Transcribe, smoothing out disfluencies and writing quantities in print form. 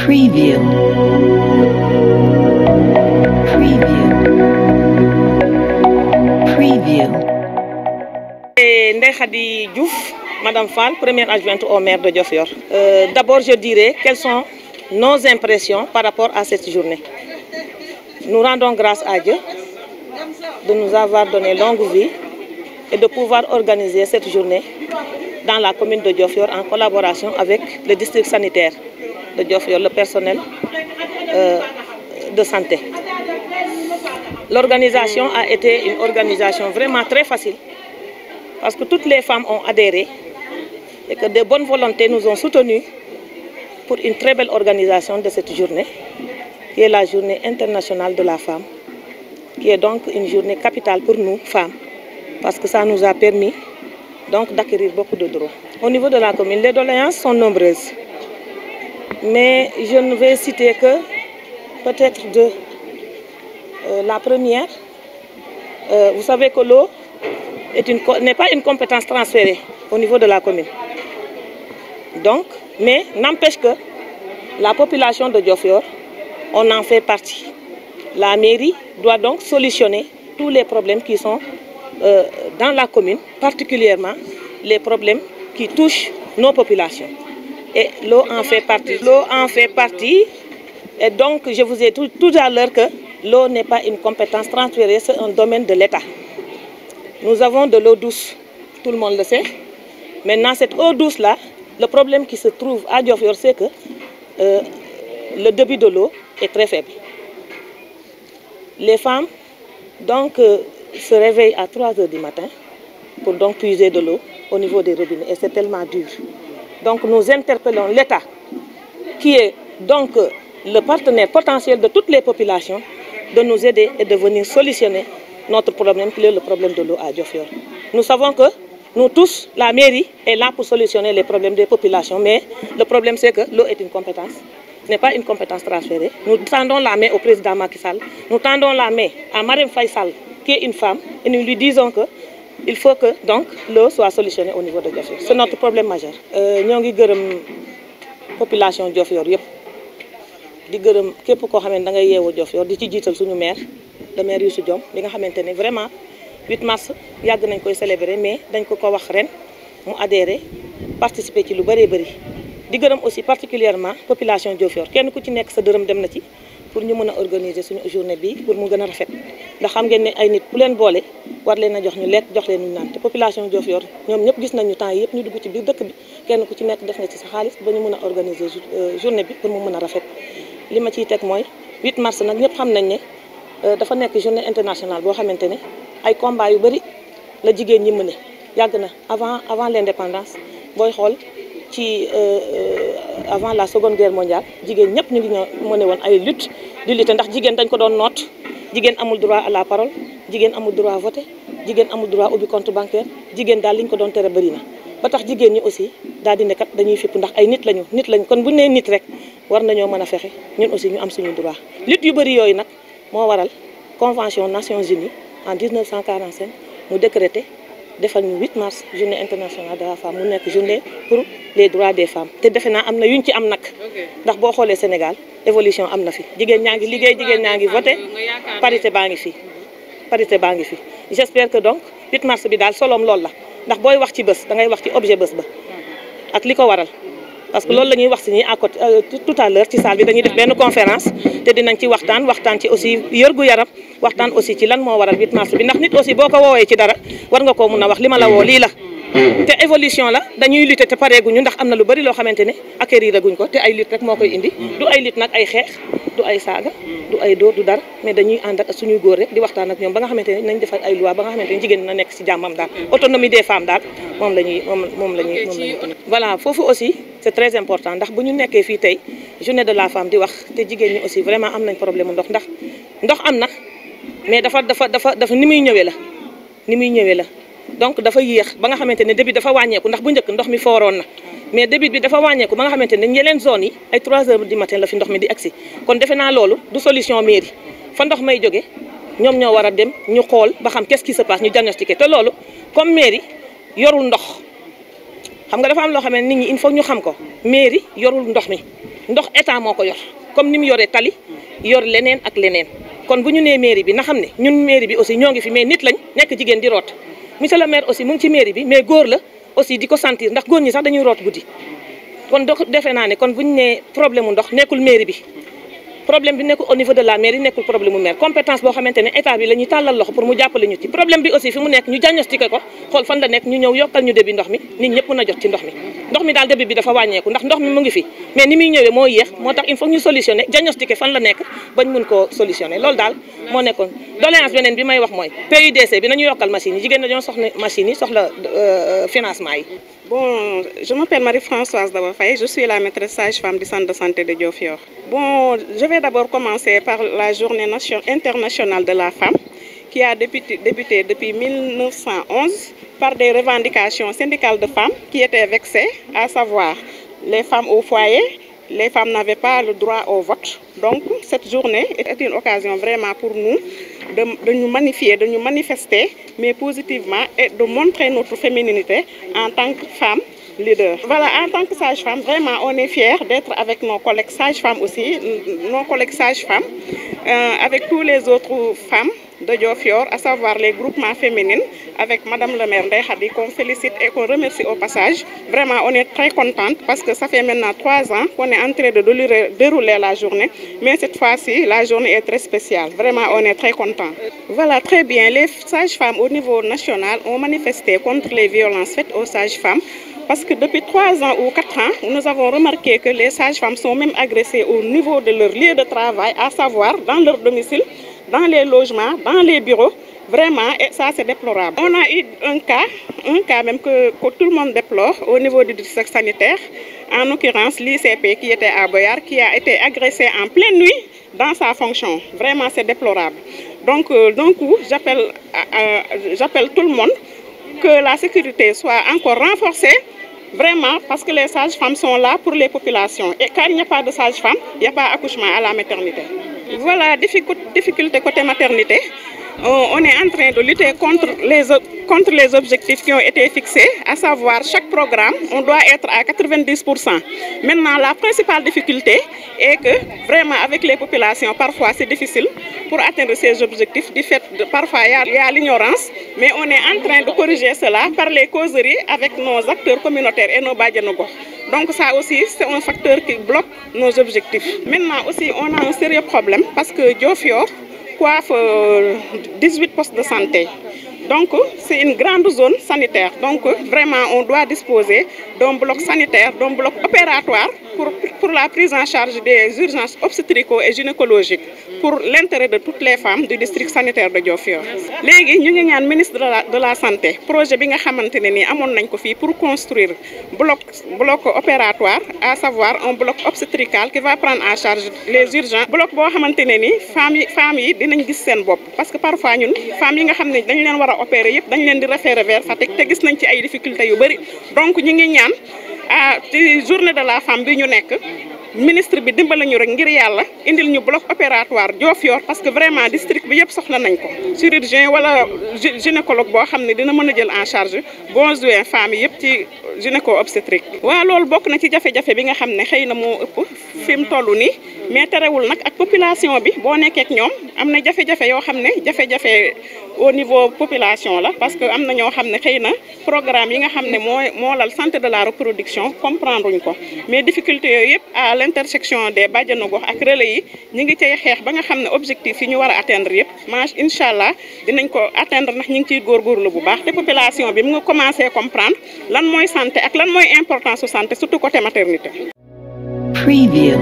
Preview. Ndeye Khady Diouf, Madame Fall, première adjointe au maire de Diofior. D'abord, je dirais quelles sont nos impressions par rapport à cette journée. Nous rendons grâce à Dieu de nous avoir donné longue vie et de pouvoir organiser cette journée dans la commune de Diofior en collaboration avec le district sanitaire de Diofior, le personnel de santé. L'organisation a été une organisation vraiment très facile parce que toutes les femmes ont adhéré et que de bonnes volontés nous ont soutenus pour une très belle organisation de cette journée, qui est la journée internationale de la femme, qui est donc une journée capitale pour nous, femmes, parce que ça nous a permis donc d'acquérir beaucoup de droits. Au niveau de la commune, les doléances sont nombreuses, mais je ne vais citer que peut-être deux. La première, vous savez que l'eau n'est pas une compétence transférée au niveau de la commune. Donc, mais n'empêche que la population de Diofior, on en fait partie. La mairie doit donc solutionner tous les problèmes qui sont dans la commune, particulièrement les problèmes qui touchent nos populations. Et l'eau en fait partie. L'eau en fait partie. Et donc, je vous ai dit tout à l'heure que l'eau n'est pas une compétence transférée, c'est un domaine de l'État. Nous avons de l'eau douce, tout le monde le sait. Maintenant, cette eau douce-là, le problème qui se trouve à Diofior, c'est que le débit de l'eau est très faible. Les femmes donc, se réveillent à 3 h du matin pour donc puiser de l'eau au niveau des robinets. Et c'est tellement dur. Donc nous interpellons l'État, qui est donc le partenaire potentiel de toutes les populations, de nous aider et de venir solutionner notre problème, qui est le problème de l'eau à Diofior. Nous savons que nous tous, la mairie est là pour solutionner les problèmes des populations, mais le problème c'est que l'eau est une compétence, n'est pas une compétence transférée. Nous tendons la main au président Macky Sall, nous tendons la main à Marème Faye Sall, qui est une femme, et nous lui disons que il faut que donc l'eau soit solutionnée au niveau de Diofior. C'est notre problème majeur. Ñoo ngi gërëm population Diofior yëpp di gërëm képp koo xam ne da ngay yeewoo Diofior di ci jiital suñu maire, le maire Youssou Diom, bi nga xamante ne vraiment 8 mars yàgg nañ koy célébrer, mais dañ ko wax ren mu adhéré participer ci lu bëree bëri. Di gërëm aussi particulièrement population Diofior, kenn ku ci nekk sa dërëm dem na ci pour ñu mën a organiser suñu journée bi pour mu gën a rafet. Ndax xam ngeen ne ay nit bu leen boole war leen a jox ñu lekk, jox leen ñu naan, te population Diofior ñoom ñëpp gis nañu temps yëpp ñu dugg ci biir dëkk bi kenn ku ci nekk def na ci sa xaalis ba ñu mën a organiser journée bi pour mu mën a rafet. Li ma ciy teg mooy 8 mars nag ñëpp xam nañ ne dafa nekk journée internationale boo xamante ne ay combat yu bëri la jigéen ñi mëne yàgg na avant l'indépendance. Booy xool ci avant la seconde guerre mondiale jigéen ñëpp ñu ngi mëne woon ay lutte di lutte ndax jigéen dañ ko doon noot. Jigéen amul droit à la parole, jigéen amul droit à voter, jigéen amul droit ubbi compte bancaire, jigéen daal li ñu ko doon tere bëri na. Ba tax jigéen ñi aussi daal di ne kat dañuy fipp ndax ay nit lañu kon bu ñu nee nit rek war nañoo mën a fexe ñun aussi ñu am suñu droit. Lutte yu bëri yooyu nag moo waral convention Nations Unies en 1945 mu décrété defal ñu 8 mars journée internationale de la femme mu nekk journée pour les droits des femmes. Te defe naa am na yuñ ci am nag ndax boo xoolee Sénégal évolution am na fi jigéen ñaa ngi liggéey, jigéen ñaa ngi voté, parité baa ngi fi. J'espère que donc 8 mars bi daal soloom loolu la ndax booy wax ci bés da ngay wax ci objet bés ba ak li ko waral. Parce que loolu la ñuy wax si ñi à côté tout à l'heure ci salle bi dañuy def benn conférence te dinañ ci waxtaan ci aussi yërgu yaram, waxtaan aussi ci lan moo waral 8 mars bi ndax nit aussi boo ko woowee ci dara war nga koo mun a wax li ma la woo lii la. te évolution la dañuy lutter te pareeguñu ndax am na lu bari loo xamante ne acquérir guñ ko te ay lutte rek moo koy indi. Du ay lutte nag ay xeex, du ay saaga, du ay dóor, du dara, mais dañuy ànd ak suñuy góor rek di waxtaan ak ñoom ba nga xamante ne nañ defal ay loi ba nga xamante ne jigéen na nekk ci jàmmam daal. Autonomie des femmes daal moom la ñuy voilà foofu aussi c'est très important ndax bu ñu nekkee fii tey journée de la femme di wax te jigéen ñi aussi vraiment am nañ problème ndox ndax ndox am na mais dafa ni muy ñëwee la. Donc dafa yéex ba nga xamante ne débit dafa wàññeeku ndax bu njëkk ndox mi fooroon na mais débit bi dafa wàññeeku ba nga xamante ne yeneen zone yi ay 3 h du matin la fi ndox mi di agsi kon defe naa loolu du solution mairie fa ndox may jóge ñoom ñoo war a dem ñu xool ba xam qu'est-ce qui se passe ñu diagnostiquer te loolu comme mairie yorul ndox xam nga dafa am loo xam ne nit ñi il faut ñu xam ko mairie yorul ndox mi ndox état moo ko yor comme ni mu yoree tali yor leneen ak leneen kon bu ñu nee mairie bi na xam ne ñun mairie bi aussi ñoo ngi fi mais nit lañ nekk jigéen di root monsieur le maire aussi mu ngi ci mairie bi mais góor la aussi di ko sentir ndax góor ñi sax dañuy root guddi kon defe naa ne kon bu ñu nee problème mu ndox nekkul mairie bi problème bi nekkul au niveau de la mairie nekkul problème mu maire compétence boo xamante ne état bi la ñuy tàllal loxo pour mu jàppale ñu ci problème bi aussi fi mu nekk ñu diagnostiqué ko xool fan la nekk ñu ñëw yokkal ñu débit ndox mi nit ñëpp mën a jot ci ndox mi daal débit bi dafa wàññeeku ndax ndox mi mu ngi fi mais ni muy ñëwee moo yéex moo tax il faut ñu solutionné diagnostiqué fan la nekk bañ mun koo solutionné loolu daal moo nekkoon doléance beneen bi may wax mooy PUDC bi nañu yokkal machines yi jigéen dañoo soxla machines yi soxla financement yi. Bon, je m'appelle Marie-Françoise Dabafaye, je suis la maîtresse sage-femme du centre de santé de Diofior. Bon, je vais d'abord commencer par la journée internationale de la femme qui a débuté depuis 1911 par des revendications syndicales de femmes qui étaient vexées, à savoir les femmes au foyer. Les femmes n'avaient pas le droit au vote. Donc, cette journée est une occasion vraiment pour nous de nous magnifier, de nous manifester, mais positivement, et de montrer notre féminité en tant que femme leader. Voilà, en tant que sage-femme, vraiment, on est fiers d'être avec nos collègues sages-femmes aussi, nos collègues sages-femmes, avec tous les autres femmes de Diofior, à savoir les groupements féminins, avec Madame le maire Ndeye Khady, qu'on félicite et qu'on remercie au passage. Vraiment, on est très contente parce que ça fait maintenant 3 ans qu'on est en train de dérouler la journée. Mais cette fois-ci, la journée est très spéciale. Vraiment, on est très contents. Voilà, très bien. Les sages-femmes au niveau national ont manifesté contre les violences faites aux sages-femmes. Parce que depuis 3 ans ou 4 ans, nous avons remarqué que les sages-femmes sont même agressées au niveau de leur lieu de travail, à savoir dans leur domicile, dans les logements, dans les bureaux. Vraiment, et ça c'est déplorable. On a eu un cas même que tout le monde déplore au niveau du district sanitaire, en l'occurrence l'ICP qui était à Boyar, qui a été agressé en pleine nuit dans sa fonction. Vraiment, c'est déplorable. Donc j'appelle tout le monde que la sécurité soit encore renforcée, vraiment, parce que les sages-femmes sont là pour les populations. Et quand il n'y a pas de sages-femmes, il n'y a pas d'accouchement à la maternité. Voilà, difficulté côté maternité. On est en train de lutter contre les objectifs qui ont été fixés, à savoir chaque programme, on doit être à 90%. Maintenant, la principale difficulté est que vraiment avec les populations, parfois c'est difficile pour atteindre ces objectifs. Du fait de parfois il y a l'ignorance, mais on est en train de corriger cela par les causeries avec nos acteurs communautaires et nos badjanogos. Donc ça aussi, c'est un facteur qui bloque nos objectifs. Maintenant aussi, on a un sérieux problème parce que Diofior coiffe 18 postes de santé. Donc, c'est une grande zone sanitaire. Donc, vraiment, on doit disposer d'un bloc sanitaire, d'un bloc opératoire pour la prise en charge des urgences obstétrico et gynécologiques pour l'intérêt de toutes les femmes du district sanitaire de Diofior. Légui, ñu ngi ñaan ministre de la santé projet bi nga xamantene ni amon nañ ko fi pour construire bloc opératoire, à savoir un bloc obstétrical qui va prendre en charge les urgences. Bloc bo xamantene ni femmes yi dinañ gis sen bop parce que parfois ñun femmes yi nga xamné dañ leen wara opérer yépp dañ leen di référer vers Fatick te gis nañ ci ay difficultés yu bari. Donc ñu ngi ñaan ci journée de la femme bi ñu nekk ministre bi dimbal ñu rek ngir yàlla indil ñu bloc opératoire Diofior parce que vraiment district bi yëpp soxla nañ ko chirurgien wala gynécologue boo xam ne dina mën a jël en charge besoin femmes yi yëpp ci gynéco obstétrique. waaw loolu bokk na ci jafe-jafe bi nga xam ne xëy na moo ëpp fi mu toll nii mais terewul nag ak population bi boo nekkee ak ñoom am na jafe-jafe yoo xam ne jafe-jafe au niveau population la parce que am na ñoo xam ne xëy na programme yi nga xam ne moo lal santé de la reproduction comprendre uñ ko mais difficulté yooyu yëpp à l'intersection des bàjjenu gox ak relais yi ñi ngi cay xeex ba nga xam ne objectif yi ñu war a atteindre yëpp incha allah dinañ ko atteindre ndax ñu ngi ciy góorgóorlu bu baax te population bi mu nga commencé comprendre lan mooy santé ak lan mooy importance su santé surtout côté maternité. Preview.